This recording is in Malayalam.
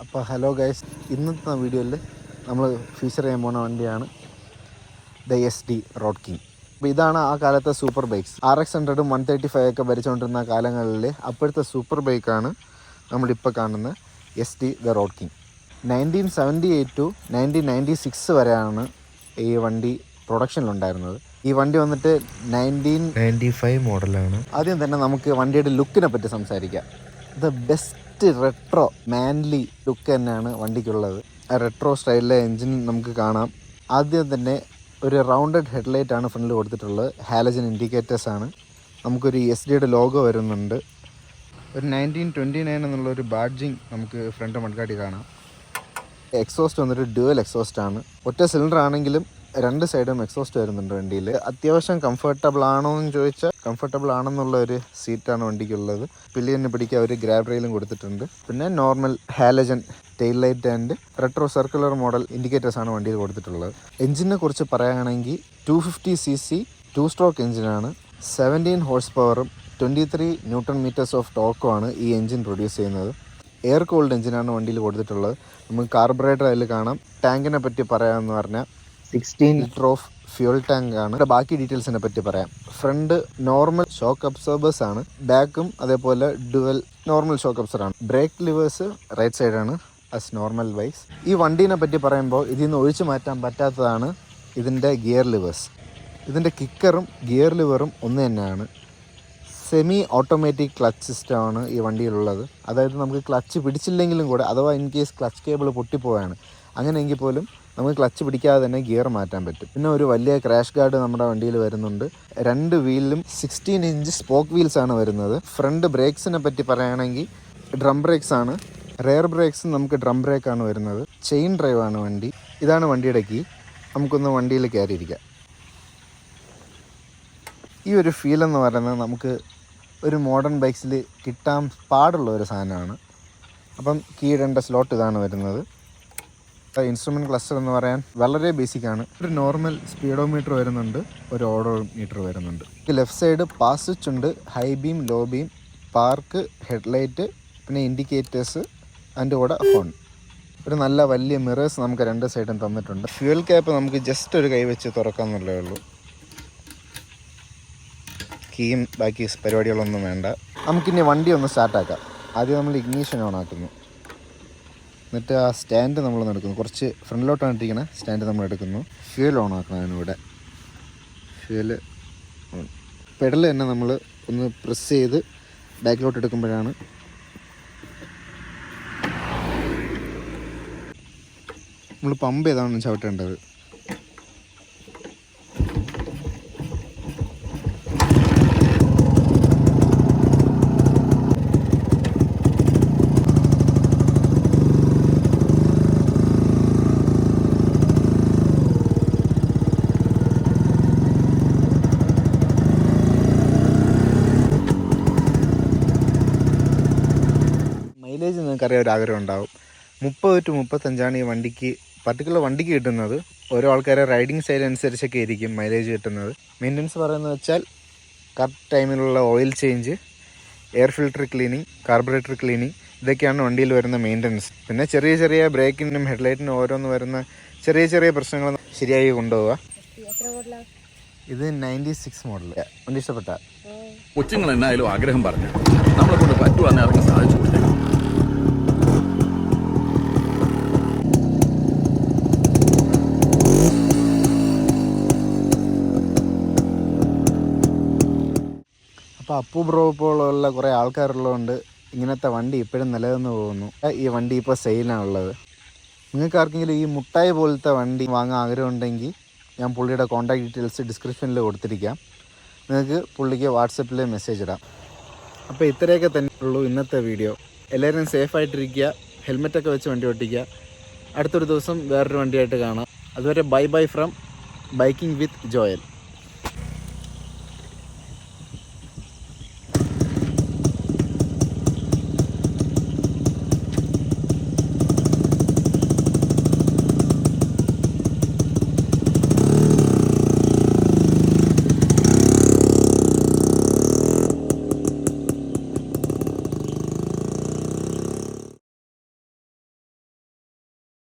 അപ്പോൾ ഹലോ ഗൈസ്, ഇന്നത്തെ വീഡിയോയിൽ നമ്മൾ ഫീച്ചർ ചെയ്യാൻ പോകുന്ന വണ്ടിയാണ് ദ SD റോഡ് കിങ്. അപ്പോൾ ഇതാണ് ആ കാലത്തെ സൂപ്പർ ബൈക്സ്. RX-100 135 ഒക്കെ ഭരിച്ചുകൊണ്ടിരുന്ന കാലങ്ങളിൽ അപ്പോഴത്തെ സൂപ്പർ ബൈക്കാണ് നമ്മളിപ്പോൾ കാണുന്ന SD the road king. 1978 to 1996 വരെയാണ് ഈ വണ്ടി പ്രൊഡക്ഷനിലുണ്ടായിരുന്നത്. ഈ വണ്ടി വന്നിട്ട് 1995 മോഡലാണ്. ആദ്യം തന്നെ നമുക്ക് വണ്ടിയുടെ ലുക്കിനെ പറ്റി സംസാരിക്കാം. The best retro Manley look തന്നെയാണ് വണ്ടിക്കുള്ളത്. ആ റെട്രോ സ്റ്റൈലിലെ എൻജിൻ നമുക്ക് കാണാം. ആദ്യം തന്നെ ഒരു റൗണ്ടഡ് ഹെഡ്ലൈറ്റാണ് ഫ്രണ്ടിൽ കൊടുത്തിട്ടുള്ളത്. ഹാലജൻ ഇൻഡിക്കേറ്റേഴ്സാണ്. നമുക്കൊരു SD ലോഗോ വരുന്നുണ്ട്. ഒരു 1929 എന്നുള്ളൊരു ബാഡ്ജിങ് നമുക്ക് ഫ്രണ്ട് മഡ്ഗാർഡിൽ കാണാം. എക്സോസ്റ്റ് വന്നിട്ട് ഡ്യുവൽ എക്സോസ്റ്റാണ്. ഒറ്റ സിലിണ്ടർ ആണെങ്കിലും രണ്ട് സൈഡും എക്സോസ്റ്റ് വരുന്നുണ്ട് വണ്ടിയിൽ. അത്യാവശ്യം കംഫർട്ടബിൾ ആണോ എന്ന് ചോദിച്ചാൽ കംഫർട്ടബിൾ ആണെന്നുള്ള ഒരു സീറ്റാണ് വണ്ടിക്കുള്ളത്. പില്ലിയന് പിടിക്കാൻ ഒരു ഗ്രാബ് റെയിലും കൊടുത്തിട്ടുണ്ട്. പിന്നെ normal halogen tail light and retro circular model ഇൻഡിക്കേറ്റേഴ്സാണ് വണ്ടിയിൽ കൊടുത്തിട്ടുള്ളത്. എഞ്ചിനെ കുറിച്ച് പറയുകയാണെങ്കിൽ 250cc 2 സ്ട്രോക്ക് എഞ്ചിനാണ്. 17 ഹോഴ്സ് പവറും 23 ന്യൂട്ടൺ മീറ്റേഴ്സ് ഓഫ് ടോക്കുമാണ് ഈ എഞ്ചിൻ പ്രൊഡ്യൂസ് ചെയ്യുന്നത്. എയർ കൂൾഡ് എഞ്ചിനാണ് വണ്ടിയിൽ കൊടുത്തിട്ടുള്ളത്. നമുക്ക് കാർബറേറ്റർ അതിൽ കാണാം. ടാങ്കിനെ പറ്റി പറയാമെന്ന് പറഞ്ഞാൽ 16 ലിറ്റർ ഓഫ് ഫ്യൂൽ ടാങ്ക് ആണ്. ബാക്കി ഡീറ്റെയിൽസിനെ പറ്റി പറയാം. ഫ്രണ്ട് നോർമൽ ഷോക്ക് അബ്സോർബേഴ്സ് ആണ്. ബാക്കും അതേപോലെ ഡുവൽ നോർമൽ ഷോക്ക് അബ്സോർബർ ആണ്. ബ്രേക്ക് ലിവേഴ്സ് റൈറ്റ് സൈഡാണ് ആസ് നോർമൽ വൈസ്. ഈ വണ്ടീനെ പറ്റി പറയുമ്പോൾ ഇതിൽ നിന്ന് ഒഴിച്ചു മാറ്റാൻ പറ്റാത്തതാണ് ഇതിൻ്റെ ഗിയർ ലിവേഴ്സ്. ഇതിൻ്റെ കിക്കറും ഗിയർ ലിവറും ഒന്ന് തന്നെയാണ്. സെമി ഓട്ടോമാറ്റിക് ക്ലച്ച് സിസ്റ്റമാണ് ഈ വണ്ടിയിലുള്ളത്. അതായത് നമുക്ക് ക്ലച്ച് പിടിച്ചില്ലെങ്കിലും കൂടെ, അഥവാ ഇൻ കേസ് ക്ലച്ച് കേബിൾ പൊട്ടിപ്പോവാണ്, അങ്ങനെയെങ്കിൽ പോലും നമുക്ക് ക്ലച്ച് പിടിക്കാതെ തന്നെ ഗിയർ മാറ്റാൻ പറ്റും. പിന്നെ ഒരു വലിയ ക്രാഷ് ഗാർഡ് നമ്മുടെ വണ്ടിയിൽ വരുന്നുണ്ട്. രണ്ട് വീലിലും 16 ഇഞ്ച് സ്പോക്ക് വീൽസ് ആണ് വരുന്നത്. ഫ്രണ്ട് ബ്രേക്സിനെ പറ്റി പറയുകയാണെങ്കിൽ ഡ്രം ബ്രേക്സ് ആണ്. റെയർ ബ്രേക്സ് നമുക്ക് ഡ്രം ബ്രേക്കാണ് വരുന്നത്. ചെയിൻ ഡ്രൈവാണ് വണ്ടി. ഇതാണ് വണ്ടിയുടെ കീ. നമുക്കൊന്ന് വണ്ടിയിൽ കയറിയിരിക്കാം. ഈ ഒരു ഫീലെന്ന് പറയുന്നത് നമുക്ക് ഒരു മോഡേൺ ബൈക്സിൽ കിട്ടാൻ പാടുള്ള ഒരു സാധനമാണ്. അപ്പം കീ ഇടേണ്ട സ്ലോട്ട് ഇതാണ് വരുന്നത്. ഇൻസ്ട്രുമെൻറ്റ് ക്ലസ്റ്റർ എന്ന് പറയാൻ വളരെ ബേസിക്കാണ്. ഒരു നോർമൽ സ്പീഡോമീറ്റർ വരുന്നുണ്ട്, ഒരു ഓഡോമീറ്റർ വരുന്നുണ്ട്. ലെഫ്റ്റ് സൈഡ് പാസ് സ്വിച്ച് ഉണ്ട്, high beam, low beam, park, headlight, പിന്നെ ഇൻഡിക്കേറ്റേഴ്സ്, അതിൻ്റെ കൂടെ ഹോൺ. ഒരു നല്ല വലിയ മിറേഴ്സ് നമുക്ക് രണ്ട് സൈഡും തന്നിട്ടുണ്ട്. ഫ്യൂൽ ക്യാപ്പ് നമുക്ക് ജസ്റ്റ് ഒരു കൈ വെച്ച് തുറക്കാമെന്നുള്ളേ ഉള്ളൂ. കീയും ബാക്കി പരിപാടികളൊന്നും വേണ്ട. നമുക്കിനി വണ്ടി ഒന്ന് സ്റ്റാർട്ടാക്കാം. ആദ്യം നമ്മൾ ഇഗ്നീഷൻ ഓൺ ആക്കുന്നു. എന്നിട്ട് ആ സ്റ്റാൻഡ് നമ്മളൊന്ന് എടുക്കുന്നു. കുറച്ച് ഫ്രണ്ടിലോട്ടാണ് ഇട്ടിരിക്കുന്നത്. സ്റ്റാൻഡ് നമ്മൾ എടുക്കുന്നു. ഫ്യൂൽ ഓൺ ആക്കണം. അതിനിവിടെ ഫ്യൂൽ ഓൺ. പെഡൽ തന്നെ നമ്മൾ ഒന്ന് പ്രസ് ചെയ്ത് ബാക്കിലോട്ട് എടുക്കുമ്പോഴാണ് നമ്മൾ പമ്പ് ചെയ്താണ് ചവിട്ടേണ്ടത്. മൈലേജ് നിങ്ങൾക്കറിയാൻ ഒരു ആഗ്രഹം ഉണ്ടാവും. 30 to 35 ഈ വണ്ടിക്ക് പർട്ടിക്കുലർ വണ്ടിക്ക് കിട്ടുന്നത്. ഓരോ ആൾക്കാരെ റൈഡിങ് സ്റ്റൈൽ അനുസരിച്ചൊക്കെ ആയിരിക്കും മൈലേജ് കിട്ടുന്നത്. മെയിൻ്റനൻസ് പറയുന്നത് വെച്ചാൽ കറക്റ്റ് ടൈമിലുള്ള oil change, air filter cleaning, carburettor cleaning, ഇതൊക്കെയാണ് വണ്ടിയിൽ വരുന്ന മെയിൻ്റനൻസ്. പിന്നെ ചെറിയ ചെറിയ ബ്രേക്കിനും ഹെഡ്ലൈറ്റിനും ഓരോന്ന് വരുന്ന ചെറിയ ചെറിയ പ്രശ്നങ്ങൾ ശരിയായി കൊണ്ടുപോവുക. ഇത് 96 മോഡൽ. വണ്ടി ഇഷ്ടപ്പെട്ട കൊച്ചുങ്ങൾ എന്നായാലും ആഗ്രഹം പറഞ്ഞു നമ്മളെ കൊണ്ട് പറ്റുവാന്ന് ഇറങ്ങി സാധിച്ചു കൊടുത്തേ. അപ്പോൾ അപ്പു ബ്രോ പോലുള്ള കുറേ ആൾക്കാരുള്ളതുകൊണ്ട് ഇങ്ങനത്തെ വണ്ടി ഇപ്പോഴും നിലനിന്ന് പോകുന്നു. ഈ വണ്ടി ഇപ്പോൾ സെയിലാണുള്ളത്. നിങ്ങൾക്ക് ആർക്കെങ്കിലും ഈ മുട്ടായി പോലത്തെ വണ്ടി വാങ്ങാൻ ആഗ്രഹമുണ്ടെങ്കിൽ ഞാൻ പുള്ളിയുടെ കോൺടാക്ട് ഡീറ്റെയിൽസ് ഡിസ്ക്രിപ്ഷനിൽ കൊടുത്തിരിക്കാം. നിങ്ങൾക്ക് പുള്ളിക്ക് വാട്സപ്പിൽ മെസ്സേജ് ഇടാം. അപ്പോൾ ഇത്രയൊക്കെ തന്നെ ഉള്ളൂ ഇന്നത്തെ വീഡിയോ. എല്ലാവരും സേഫായിട്ടിരിക്കുക, ഹെൽമെറ്റൊക്കെ വെച്ച് വണ്ടി ഓട്ടിക്കുക. അടുത്തൊരു ദിവസം വേറൊരു വണ്ടിയായിട്ട് കാണാം. അതുവരെ bye bye from biking with Joel.